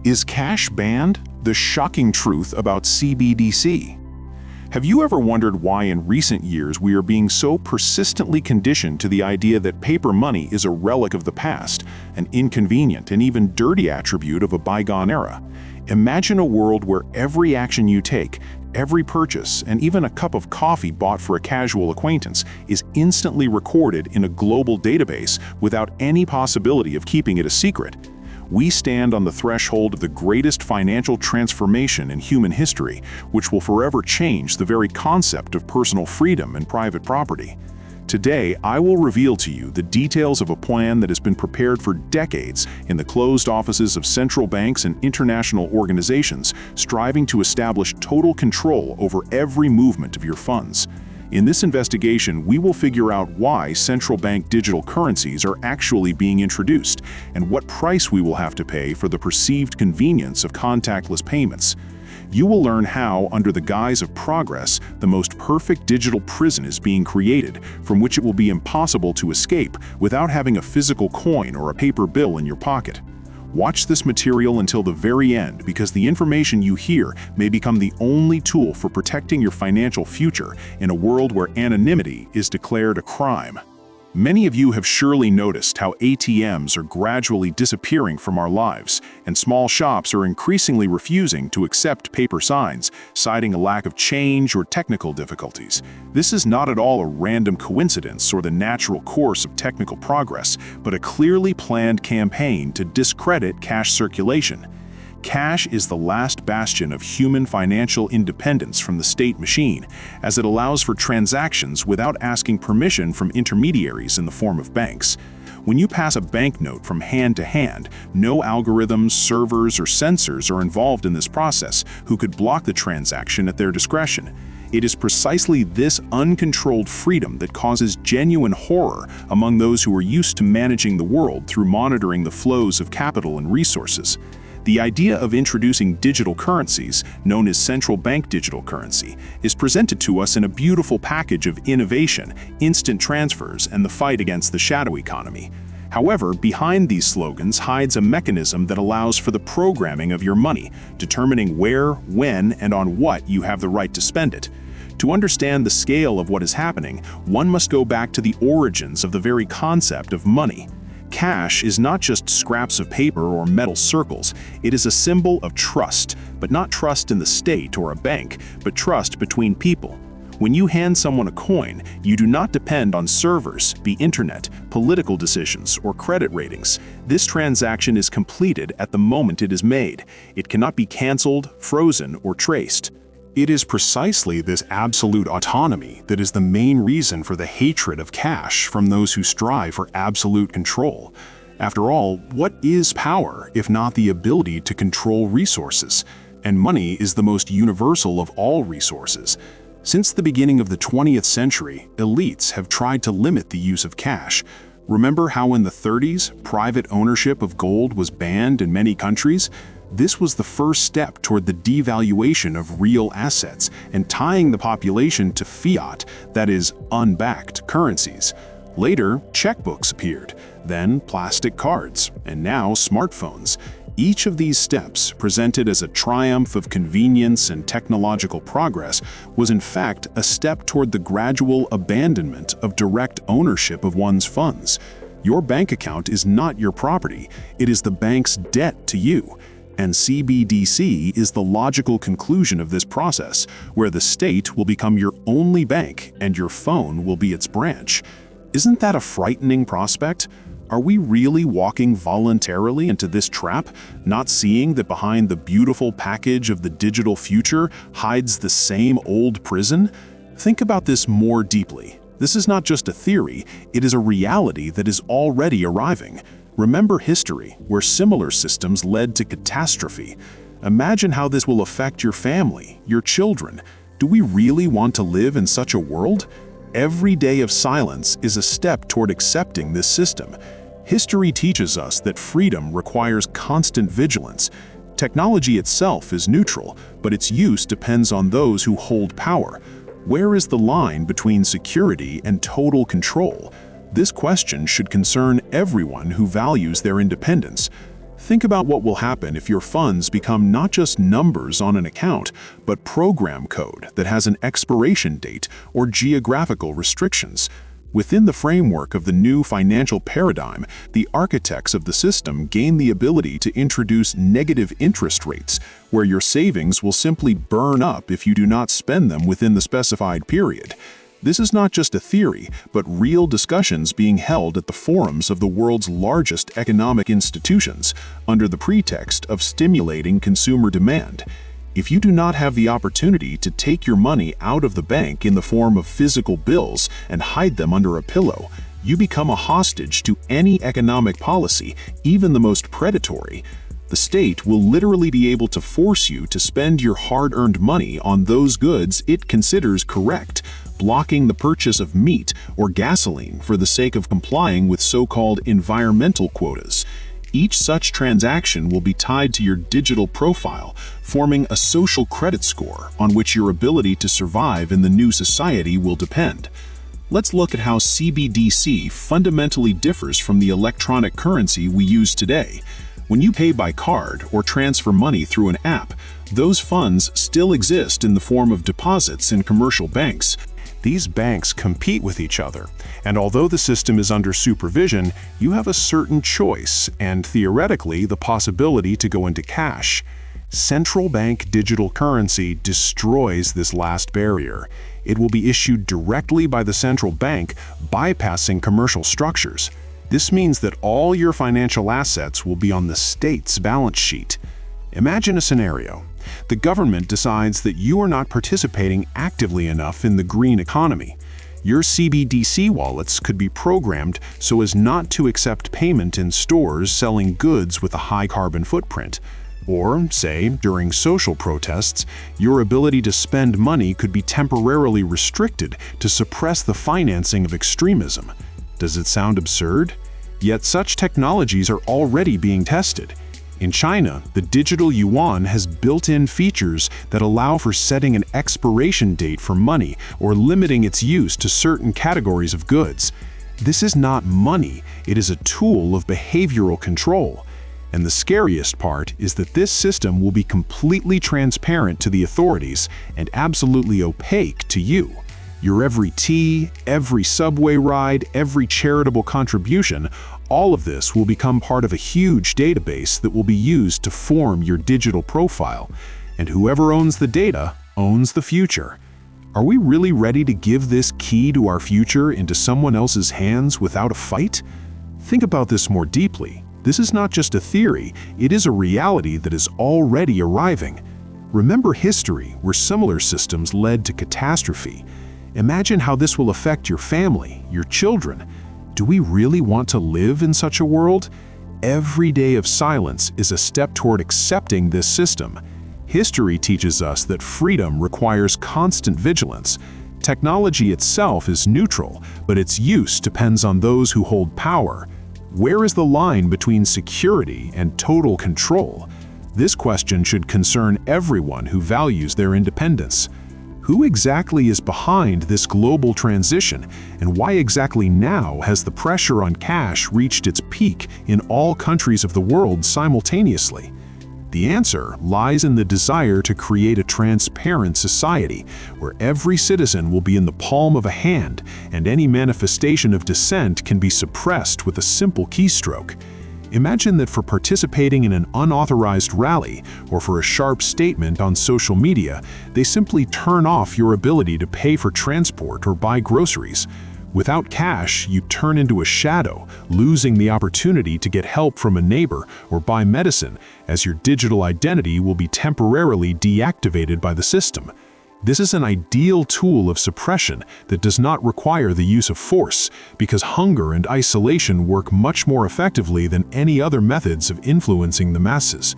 Is cash banned? The shocking truth about CBDC. Have you ever wondered why in recent years we are being so persistently conditioned to the idea that paper money is a relic of the past, an inconvenient and even dirty attribute of a bygone era? Imagine a world where every action you take, every purchase, and even a cup of coffee bought for a casual acquaintance is instantly recorded in a global database without any possibility of keeping it a secret. We stand on the threshold of the greatest financial transformation in human history, which will forever change the very concept of personal freedom and private property. Today, I will reveal to you the details of a plan that has been prepared for decades in the closed offices of central banks and international organizations striving to establish total control over every movement of your funds. In this investigation, we will figure out why central bank digital currencies are actually being introduced and what price we will have to pay for the perceived convenience of contactless payments. You will learn how, under the guise of progress, the most perfect digital prison is being created, from which it will be impossible to escape without having a physical coin or a paper bill in your pocket. Watch this material until the very end, because the information you hear may become the only tool for protecting your financial future in a world where anonymity is declared a crime. Many of you have surely noticed how ATMs are gradually disappearing from our lives, and small shops are increasingly refusing to accept paper signs, citing a lack of change or technical difficulties. This is not at all a random coincidence or the natural course of technical progress, but a clearly planned campaign to discredit cash circulation. Cash is the last bastion of human financial independence from the state machine, as it allows for transactions without asking permission from intermediaries in the form of banks. When you pass a banknote from hand to hand, no algorithms, servers, or sensors are involved in this process who could block the transaction at their discretion. It is precisely this uncontrolled freedom that causes genuine horror among those who are used to managing the world through monitoring the flows of capital and resources. The idea of introducing digital currencies, known as central bank digital currency, is presented to us in a beautiful package of innovation, instant transfers, and the fight against the shadow economy. However, behind these slogans hides a mechanism that allows for the programming of your money, determining where, when, and on what you have the right to spend it. To understand the scale of what is happening, one must go back to the origins of the very concept of money. Cash is not just scraps of paper or metal circles. It is a symbol of trust, but not trust in the state or a bank, but trust between people. When you hand someone a coin, you do not depend on servers, the internet, political decisions, or credit ratings. This transaction is completed at the moment it is made. It cannot be canceled, frozen, or traced. It is precisely this absolute autonomy that is the main reason for the hatred of cash from those who strive for absolute control. After all, what is power if not the ability to control resources? And money is the most universal of all resources. Since the beginning of the 20th century, elites have tried to limit the use of cash. Remember how in the 30s, private ownership of gold was banned in many countries? This was the first step toward the devaluation of real assets and tying the population to fiat, that is, unbacked currencies. Later, checkbooks appeared, then plastic cards, and now smartphones. Each of these steps, presented as a triumph of convenience and technological progress, was in fact a step toward the gradual abandonment of direct ownership of one's funds. Your bank account is not your property, it is the bank's debt to you. And CBDC is the logical conclusion of this process, where the state will become your only bank and your phone will be its branch. Isn't that a frightening prospect? Are we really walking voluntarily into this trap, not seeing that behind the beautiful package of the digital future hides the same old prison? Think about this more deeply. This is not just a theory, it is a reality that is already arriving. Remember history, where similar systems led to catastrophe. Imagine how this will affect your family, your children. Do we really want to live in such a world? Every day of silence is a step toward accepting this system. History teaches us that freedom requires constant vigilance. Technology itself is neutral, but its use depends on those who hold power. Where is the line between security and total control? This question should concern everyone who values their independence. Think about what will happen if your funds become not just numbers on an account, but program code that has an expiration date or geographical restrictions. Within the framework of the new financial paradigm, the architects of the system gain the ability to introduce negative interest rates, where your savings will simply burn up if you do not spend them within the specified period. This is not just a theory, but real discussions being held at the forums of the world's largest economic institutions, under the pretext of stimulating consumer demand. If you do not have the opportunity to take your money out of the bank in the form of physical bills and hide them under a pillow, you become a hostage to any economic policy, even the most predatory. The state will literally be able to force you to spend your hard-earned money on those goods it considers correct, blocking the purchase of meat or gasoline for the sake of complying with so-called environmental quotas. Each such transaction will be tied to your digital profile, forming a social credit score on which your ability to survive in the new society will depend. Let's look at how CBDC fundamentally differs from the electronic currency we use today. When you pay by card or transfer money through an app, those funds still exist in the form of deposits in commercial banks. These banks compete with each other, and although the system is under supervision, you have a certain choice and, theoretically, the possibility to go into cash. Central Bank Digital Currency destroys this last barrier. It will be issued directly by the central bank, bypassing commercial structures. This means that all your financial assets will be on the state's balance sheet. Imagine a scenario. The government decides that you are not participating actively enough in the green economy. Your CBDC wallets could be programmed so as not to accept payment in stores selling goods with a high carbon footprint. Or, say, during social protests, your ability to spend money could be temporarily restricted to suppress the financing of extremism. Does it sound absurd? Yet such technologies are already being tested. In China, the digital yuan has built-in features that allow for setting an expiration date for money or limiting its use to certain categories of goods. This is not money, it is a tool of behavioral control. And the scariest part is that this system will be completely transparent to the authorities and absolutely opaque to you. Your every tea, every subway ride, every charitable contribution, all of this will become part of a huge database that will be used to form your digital profile. And whoever owns the data owns the future. Are we really ready to give this key to our future into someone else's hands without a fight? Think about this more deeply. This is not just a theory, it is a reality that is already arriving. Remember history, where similar systems led to catastrophe. Imagine how this will affect your family, your children. Do we really want to live in such a world? Every day of silence is a step toward accepting this system. History teaches us that freedom requires constant vigilance. Technology itself is neutral, but its use depends on those who hold power. Where is the line between security and total control? This question should concern everyone who values their independence. Who exactly is behind this global transition, and why exactly now has the pressure on cash reached its peak in all countries of the world simultaneously? The answer lies in the desire to create a transparent society where every citizen will be in the palm of a hand and any manifestation of dissent can be suppressed with a simple keystroke. Imagine that for participating in an unauthorized rally or for a sharp statement on social media, they simply turn off your ability to pay for transport or buy groceries. Without cash, you turn into a shadow, losing the opportunity to get help from a neighbor or buy medicine, as your digital identity will be temporarily deactivated by the system. This is an ideal tool of suppression that does not require the use of force, because hunger and isolation work much more effectively than any other methods of influencing the masses.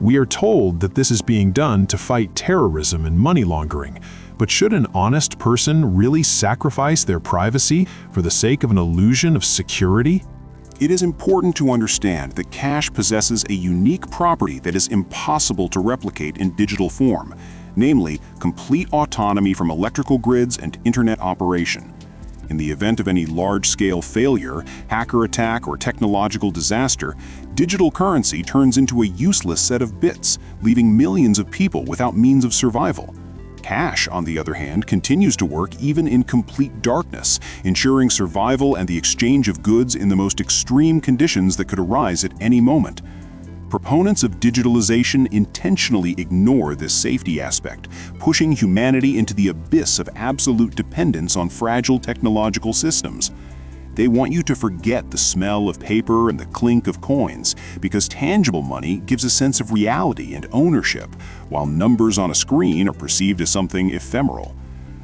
We are told that this is being done to fight terrorism and money laundering, but should an honest person really sacrifice their privacy for the sake of an illusion of security? It is important to understand that cash possesses a unique property that is impossible to replicate in digital form, namely complete autonomy from electrical grids and internet operation. In the event of any large-scale failure, hacker attack, or technological disaster, digital currency turns into a useless set of bits, leaving millions of people without means of survival. Cash, on the other hand, continues to work even in complete darkness, ensuring survival and the exchange of goods in the most extreme conditions that could arise at any moment. Proponents of digitalization intentionally ignore this safety aspect, pushing humanity into the abyss of absolute dependence on fragile technological systems. They want you to forget the smell of paper and the clink of coins, because tangible money gives a sense of reality and ownership, while numbers on a screen are perceived as something ephemeral.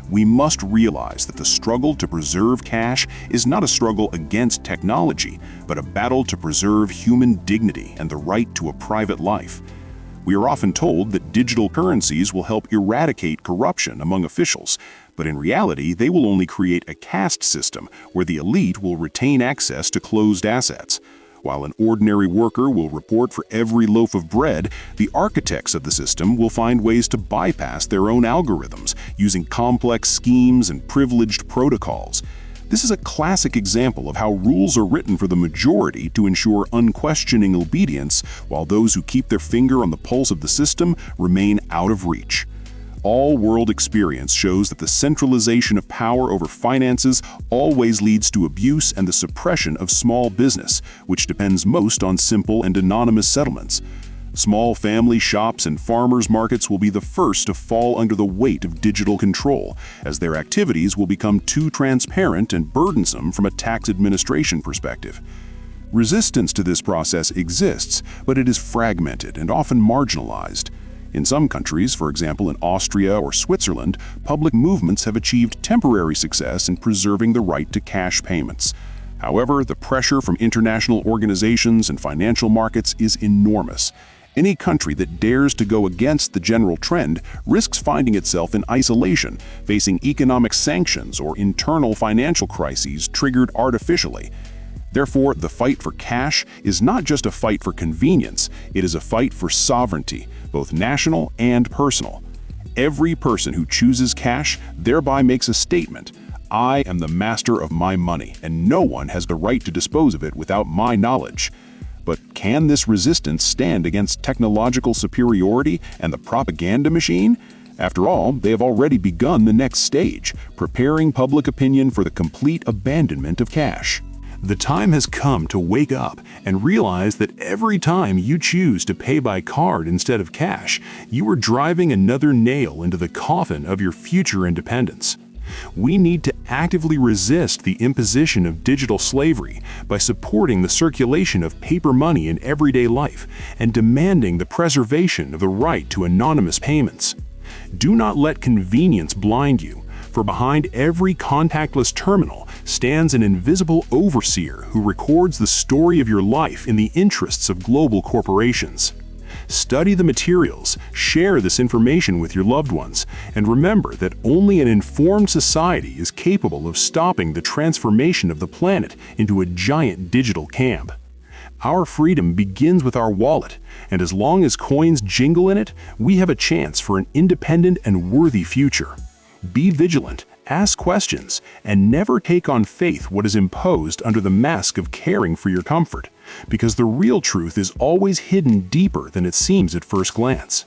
We must realize that the struggle to preserve cash is not a struggle against technology, but a battle to preserve human dignity and the right to a private life. We are often told that digital currencies will help eradicate corruption among officials, but in reality, they will only create a caste system where the elite will retain access to closed assets. While an ordinary worker will report for every loaf of bread, the architects of the system will find ways to bypass their own algorithms, using complex schemes and privileged protocols. This is a classic example of how rules are written for the majority to ensure unquestioning obedience, while those who keep their finger on the pulse of the system remain out of reach. All-world experience shows that the centralization of power over finances always leads to abuse and the suppression of small business, which depends most on simple and anonymous settlements. Small family shops and farmers markets will be the first to fall under the weight of digital control, as their activities will become too transparent and burdensome from a tax administration perspective. Resistance to this process exists, but it is fragmented and often marginalized. In some countries, for example in Austria or Switzerland, public movements have achieved temporary success in preserving the right to cash payments. However, the pressure from international organizations and financial markets is enormous. Any country that dares to go against the general trend risks finding itself in isolation, facing economic sanctions or internal financial crises triggered artificially. Therefore, the fight for cash is not just a fight for convenience, it is a fight for sovereignty, both national and personal. Every person who chooses cash thereby makes a statement: I am the master of my money, and no one has the right to dispose of it without my knowledge. But can this resistance stand against technological superiority and the propaganda machine? After all, they have already begun the next stage, preparing public opinion for the complete abandonment of cash. The time has come to wake up and realize that every time you choose to pay by card instead of cash, you are driving another nail into the coffin of your future independence. We need to actively resist the imposition of digital slavery by supporting the circulation of paper money in everyday life and demanding the preservation of the right to anonymous payments. Do not let convenience blind you, for behind every contactless terminal stands an invisible overseer who records the story of your life in the interests of global corporations. Study the materials, share this information with your loved ones, and remember that only an informed society is capable of stopping the transformation of the planet into a giant digital camp. Our freedom begins with our wallet, and as long as coins jingle in it, we have a chance for an independent and worthy future. Be vigilant, ask questions, and never take on faith what is imposed under the mask of caring for your comfort, because the real truth is always hidden deeper than it seems at first glance.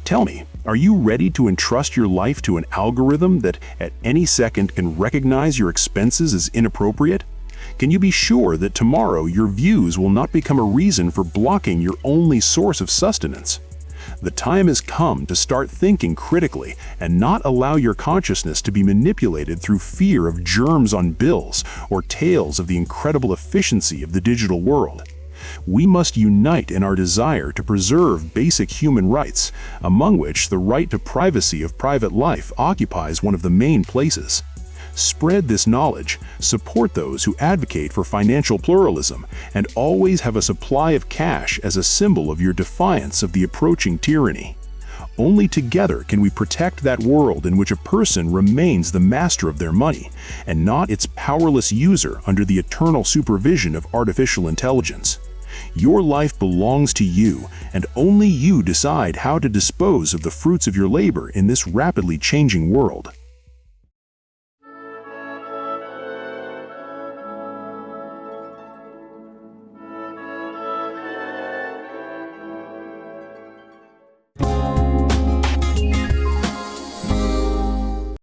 Tell me, are you ready to entrust your life to an algorithm that at any second can recognize your expenses as inappropriate? Can you be sure that tomorrow your views will not become a reason for blocking your only source of sustenance? The time has come to start thinking critically and not allow your consciousness to be manipulated through fear of germs on bills or tales of the incredible efficiency of the digital world. We must unite in our desire to preserve basic human rights, among which the right to privacy of private life occupies one of the main places. Spread this knowledge, support those who advocate for financial pluralism, and always have a supply of cash as a symbol of your defiance of the approaching tyranny. Only together can we protect that world in which a person remains the master of their money, and not its powerless user under the eternal supervision of artificial intelligence. Your life belongs to you, and only you decide how to dispose of the fruits of your labor in this rapidly changing world.